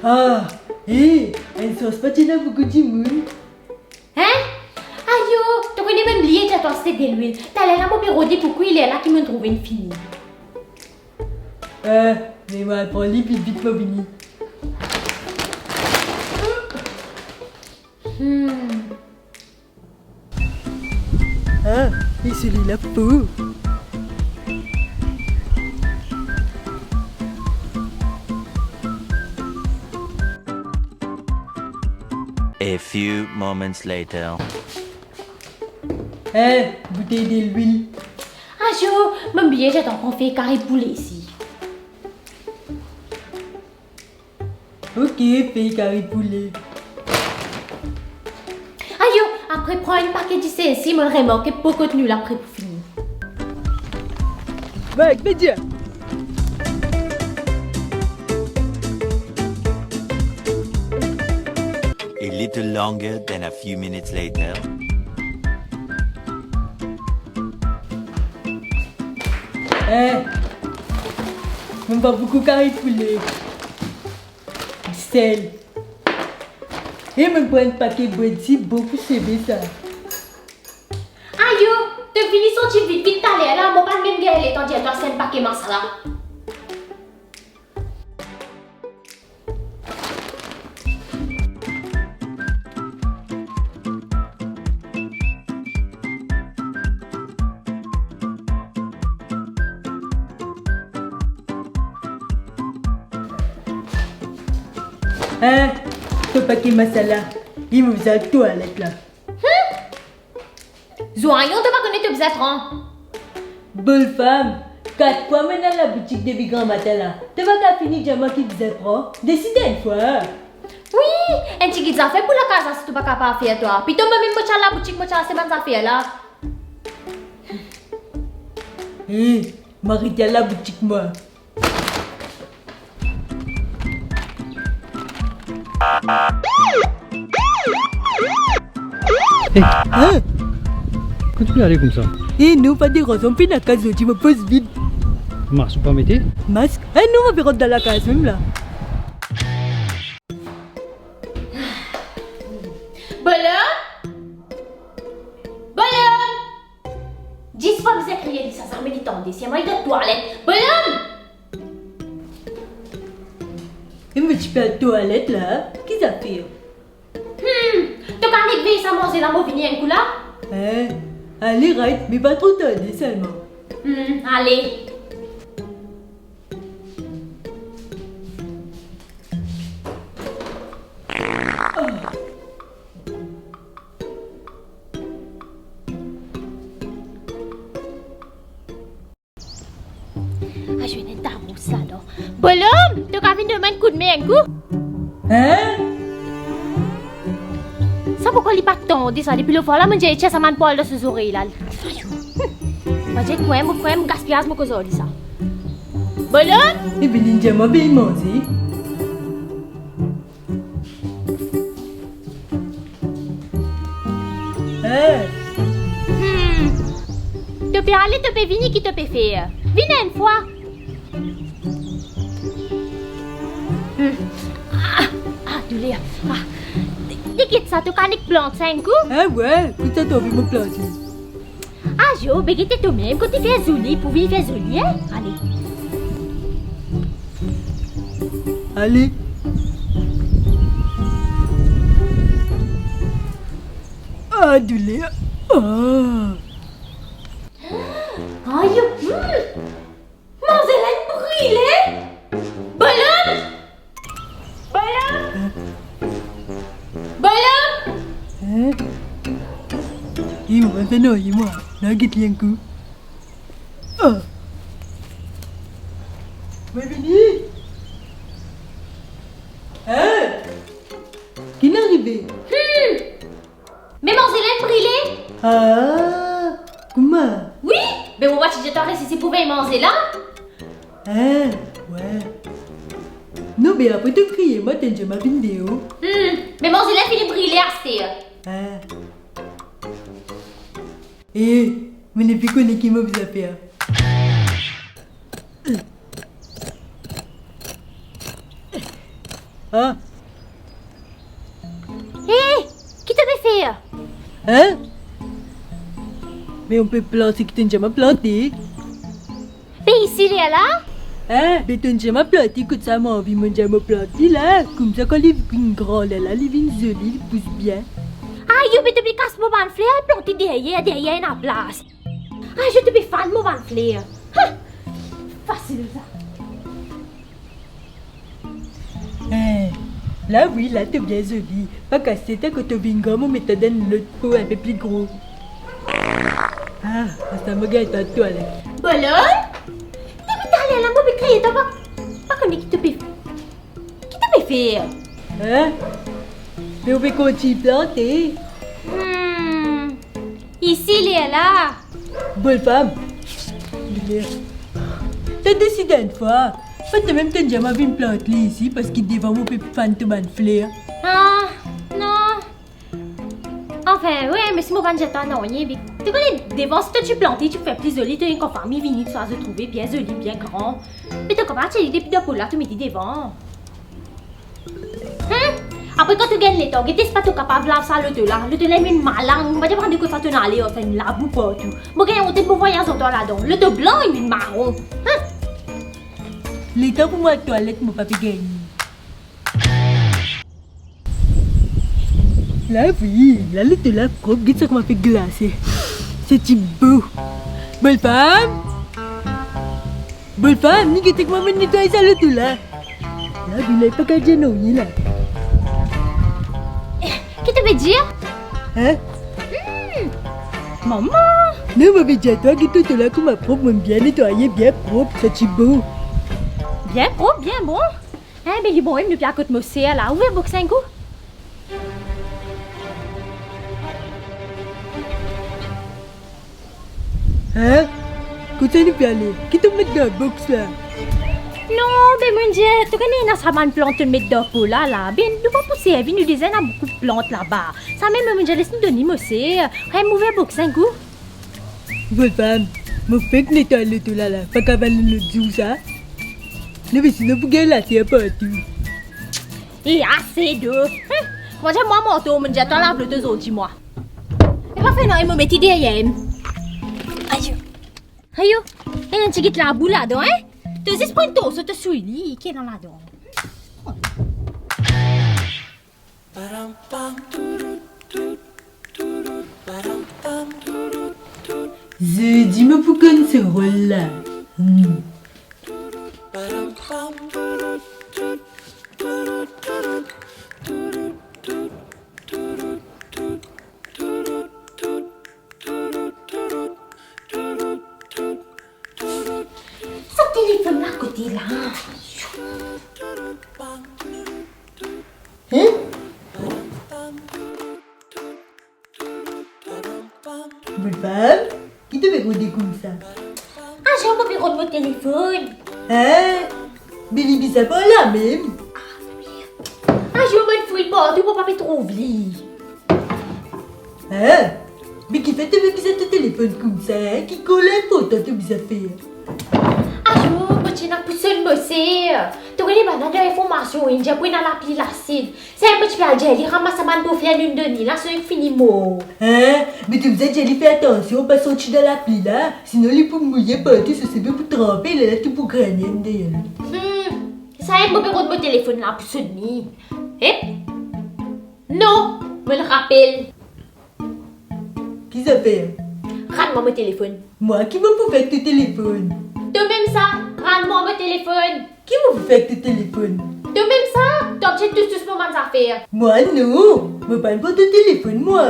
Ah, elle sauce pas de beaucoup de monde. Hein? Ayo, tu connais même lié de ton steak de l'huile. T'as l'air un peu rodé pourquoi il est là qui me trouve une fille. Mais moi, prends les vite, ma bénie. Ah, et celui-là, peau. A few moments later. Bouteille de l'huile. Ayo, même lié de ton fait carré poulet ici. Ok, fais carré poulet. Ayo, après prends un paquet de ici, me remarque que beaucoup de nul après pour finir. Mec, fais dire. A little longer than a few minutes later. On va beaucoup carré poulet. Sel. Et me prends un paquet de boîtier, beaucoup c'est bien ça. Ayo, tu finis son vite t'aller là, mon pas même gueule, t'en dis à toi c'est un paquet masala. Ce paquet masala, il me faisait à la toilette là. Zoayon, tu vas connaître tes besoins. Bonne femme, 4 fois maintenant la boutique de Bigran matin là. Tu vas qu'à finir jamais qui vous apprend. Décide une fois. Oui, un petit guide fait pour la casa si tu pas capable de faire toi. Puis toi même moi la boutique moi c'est bonne affaire là. Marie à la boutique moi. Continue à aller comme ça. Nous, pas de raison, puis la case, tu me poses vide. Masque ou pas mettre? Masque? Nous, on va rentrer dans la case même là. Bonhomme? Bonhomme? 10 fois vous avez crié, ça s'en met du temps, c'est moi de toilette. Bonhomme? Et me tu fais à la toilette là? Qu'est-ce que ça fait? Tu quand les ça manger dans mon vini un coup là? Allez, right, mais pas trop tard, seulement. Allez. Ah, je vais t'avoir ça là. Bonhomme, tu as vu demander un coup de main un coup? Ça pourquoi il pas tomber ça depuis le fois là, j'ai éché ça man Paul de ses oreilles là. Bah j'ai quoi, mon frère, mon gaspillage, mon cause ça. Bonhomme? Et bien, ninja m'a bien mangé. Tu peux aller, tu peux venir qui te peut faire. Viens une fois. Du lait. Dis ça, tu connais plante ça un coup? Ouais, écoute, t'as envie de me planter. Jo, begite toi-même, quand tu fais joli, pour vivre joli, hein? Allez. Allez. Du lait. Aïe, Manzella brûlée. Bonhomme? Bonhomme? Bonhomme? Maintenant, moi, là, get un coup. Mais vini. Qui est arrivé? Mais Manzella brûlée? Comment? Oui, mais on va te dire si tu pouvais manger là. Ouais. Non, mais après tu crier, moi, t'as déjà ma vidéo. Mais Manzella finit brûlée à cette. Mais ne plus qu'on est qui m'a vous a fait. Ah, Hé, qui te fait faire? hein? Mais on peut planter que tu déjà planté. Mais ici, il est là? Hein? Mais tu déjà planté, que ça m'a envie de déjà planter là. Comme ça, quand les vignes grandes là, les vignes jolies, ils poussent bien. Ah, je vais te casse mon van fleur et planter derrière la place. Ah, je te fais fan mon van fleur. Facile ça. Hein? Là, oui, là, t'es bien joli. Pas cassé, t'as que tu vignes grandes, on met dans l'autre pot un peu plus gros. Ah, ça me gâte à toi là. Bolon? Tu t'allais là, moi, mais crier, t'as pas connu qui te fait. Qui te fait faire? Hein? Mais on peut continuer planter. Ici, il est là. Bonne femme. T'as décidé une fois. Peut-être même t'as déjà vu me planter ici parce qu'il devant mon petit fan de fleur. Ah, non. Enfin, ouais, mais si mon van jette non, tu connais, devant, si tu plantes, tu fais plus joli, tu as une famille venue, tu vas se trouver bien joli, bien grand. Mais tu comprends, tu as des petits de là, tu mets devant. Après, quand tu gagnes les temps, tu n'es pas capable de faire ça, le là est une malang, tu vas prendre que ça te n'allait, enfin, la boue partout. Moi, quand on te bon voyage dans là-dedans, le te blanc est une marron. Les temps pour moi, toilette, mon papa gagne. Là, oui, là, le te là propre, regarde ça qu'on m'a fait glacer. C'est beau. Bonne femme. Bonne femme, ni que tu m'as nettoyer ça, le tout là. Là, il n'est pas qu'à genouiller là. Qu'est-ce que tu veux dire? Hein? Maman! Non, ma vie, toi, qui tout là, comme ma propre, m'aime bien nettoyer, bien propre, c'est beau. Bien propre, bien bon. Hein, mais il est bon, il me plaît à côté de moi, là. Ouvre le box un coup. Hein? Continue à aller. Qui te met dans la box là? Non, mais mon Dieu, tu connais, il y a une plante de mettre dans le là, là. Bien, nous pas pousser, il nous disait, il y a beaucoup de plantes là-bas. Ça même, mon Dieu, laisse-nous donner, moi, c'est. Ouvre le box un coup. Bonne femme, mon fait que nettoyer le tout là, pas qu'à valer le jour ça. Non, mais sinon, vous gagnez la terre partout. Et assez de. Moi, j'ai moi, mon tour, mon Dieu, t'en lave le 2 autres, dis-moi. Et pas fait, non, il me met derrière. Aïe. Aïe. Et un petit la boule là-dedans, hein? Tu sais, c'est pas une tosse, tu suis, qui est dans là-dedans. Dis-moi pourquoi ce rôle là. Ce téléphone là, à côté là. Hein? Bonne femme, qui te fait rôder comme ça? Ah, j'ai un peu de mon téléphone. Hein? Mais il ça pas là même. Ah, j'ai un peu de fouille partout pour pas me trouver. Hein? Mais qui fait te faire ton téléphone comme ça, hein? Qui colle un peu dans tes affaires? Ah, je veux pas pousser le bossé. Tu connais pas dans l'information, il y a pas dans l'appli l'acide. C'est un petit peu à jelly, ramasse man pour faire une demi, là, c'est fini mot. Hein? Mais tu faisais Jelly, fais attention, pas sortir dans l'appli là. Sinon, les pour mouiller partout, ça c'est bien pour tremper, là, tout pour gagner d'ailleurs. Ça est mon bureau de mon téléphone là pour ce demi. Eh? Non, me le rappelle. Qui ça fait? Rends-moi mon téléphone. Moi qui m'a fait avec ton téléphone? De même ça, rends-moi mon téléphone. Qui m'a fait avec ton téléphone? De même ça, t'obtiens tous moments affaires. Moi non, me parle pas de téléphone moi.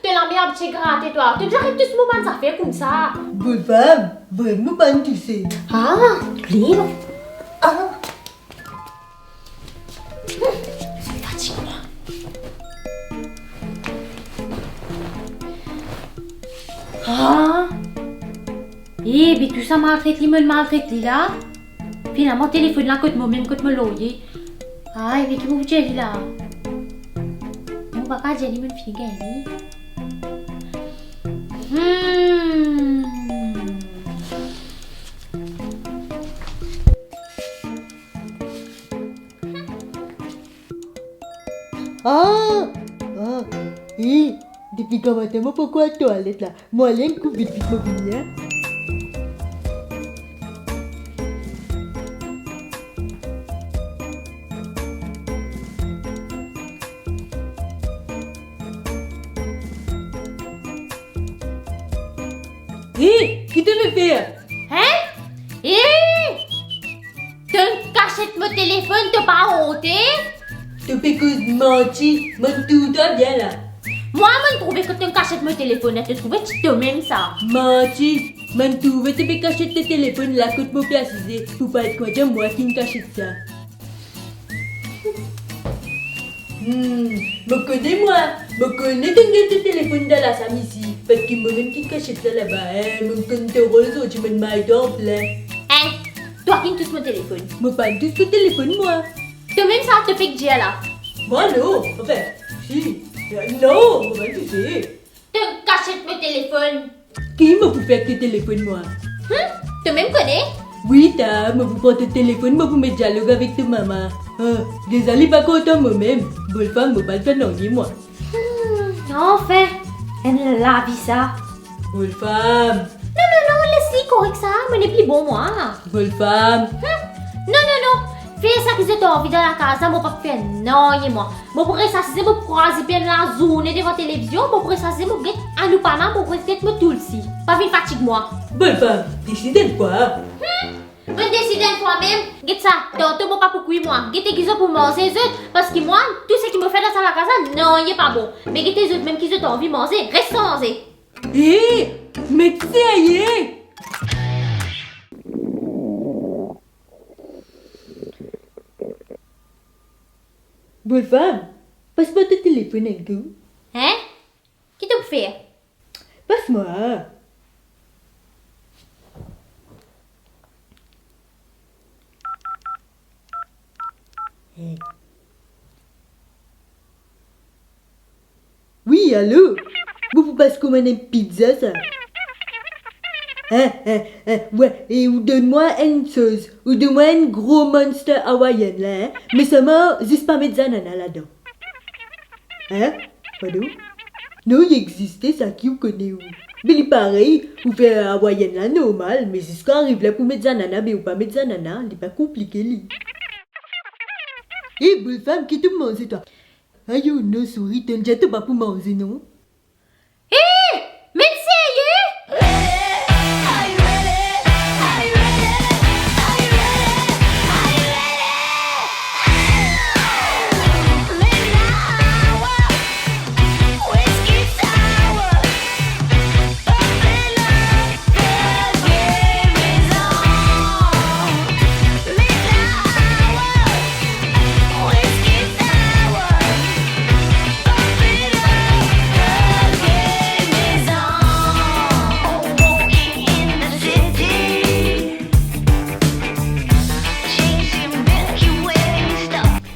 T'es la meilleure petite gratte et toi. Tu j'arrête tous moments affaires comme ça. Bonne femme, vraiment pas tu sais. Ah, libre. Ah. Fatigue-moi. Ah. Eh, mais tout ça maltraite, il me le maltraite là. Finalement, téléphone là, côté moi même, côté me loyer. Ah, mais qui m'a dit là? Mon papa, Jenny me le fait gagner. puis comment t'es, moi, pourquoi à la toilette, là? Moi, rien que vite, vite, moi, venir. Hé, qui te fait faire? Hein? Tu cachettes mon téléphone, t'as pas honte? Tu fais cause de mentir, moi, tout va bien, là. Moi, je trouvais que tu cachettes mon téléphone, tu trouvais que tu te même ça. Mentir, man, tu veux te cacher tes téléphones, là, que tu m'as précisé, pour pas être content, moi, qui me cachette ça. Me connais moi, me connais tes téléphones dans la salle ici, parce qu'il m'a même qui cachette ça là-bas, hein, me connais tes rôles, tu me mets en plein. Hein? Toi qui touches mon téléphone. Me parle tous ton téléphone, moi. Tu même ça te fait que j'ai là. Moi, non, enfin, si, non, comment tu sais? Tu cachettes mon téléphone. Qui m'a vous faire tes téléphones, moi? Tu même connais? Oui, t'as, me vous prends ton téléphone, me vous mettre dialogue avec ta maman. Désolé, pas content moi-même. Bonne femme, me pas faire non, moi. Enfin, elle l'a vu ça. Bonne femme, Non, laisse-les correct ça, mais n'est plus bon moi. bonne femme. Non. Fais ça que j'ai envie dans la casa, moi pas faire non, et moi. Moi pour ça, c'est moi croiser bien la zone devant la télévision, moi pour ça, c'est moi get un loupana, moi pour get me tout ici. Pas vite fatigue moi. Bonne femme, décidez de quoi? Bonne décision toi-même. Get ça, tantôt moi pas pour couiller moi. Get tes pour manger les autres, parce que moi, tout ce qui me fait dans la casa, non, il est pas bon. Mais get tes autres, même qu'ils ont envie de manger, reste sans manger. Hé, mais ça y est. Bonne femme, passe-moi ton téléphone un coup. Hein? Qu'est-ce que tu fais? Passe-moi. Oui, allô? Vous passez commander une pizza, ça? Ouais, et ou donne-moi une sauce, ou donne-moi un gros monster hawaïen, là, hein? Mais seulement, juste pas mettre ananas là-dedans. Hein? Pardon? Non, il existait ça qui vous connaît où? Mais il est pareil, vous faites hawaïen là, normal, mais c'est ce qu'on arrive là pour mettre ananas, mais ou pas mettre ananas, il est pas compliqué, lui. Hé, bonne femme, qui te mange, toi? Aïe, oh, non, souris, t'as déjà pas pour manger, non? Hé! Mais sérieux?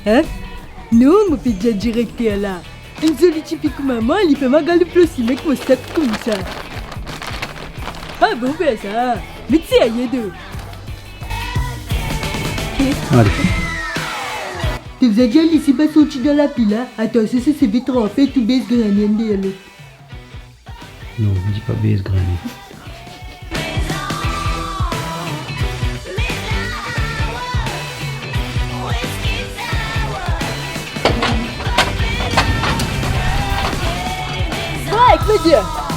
Hein? Non, mon fait déjà directeur là. Une jolie typique maman, il fait ma gale plus si mec, mon sac comme ça. Ah bon, ben ça. Mais tu sais, il y a deux. Allez. Tu vous as déjà laissé pas sortir dans la pile, hein? Attends, ça c'est vite en fait, tout baisse granien de l'autre. Non, dis pas baisse granny. Ouais, avec me dire.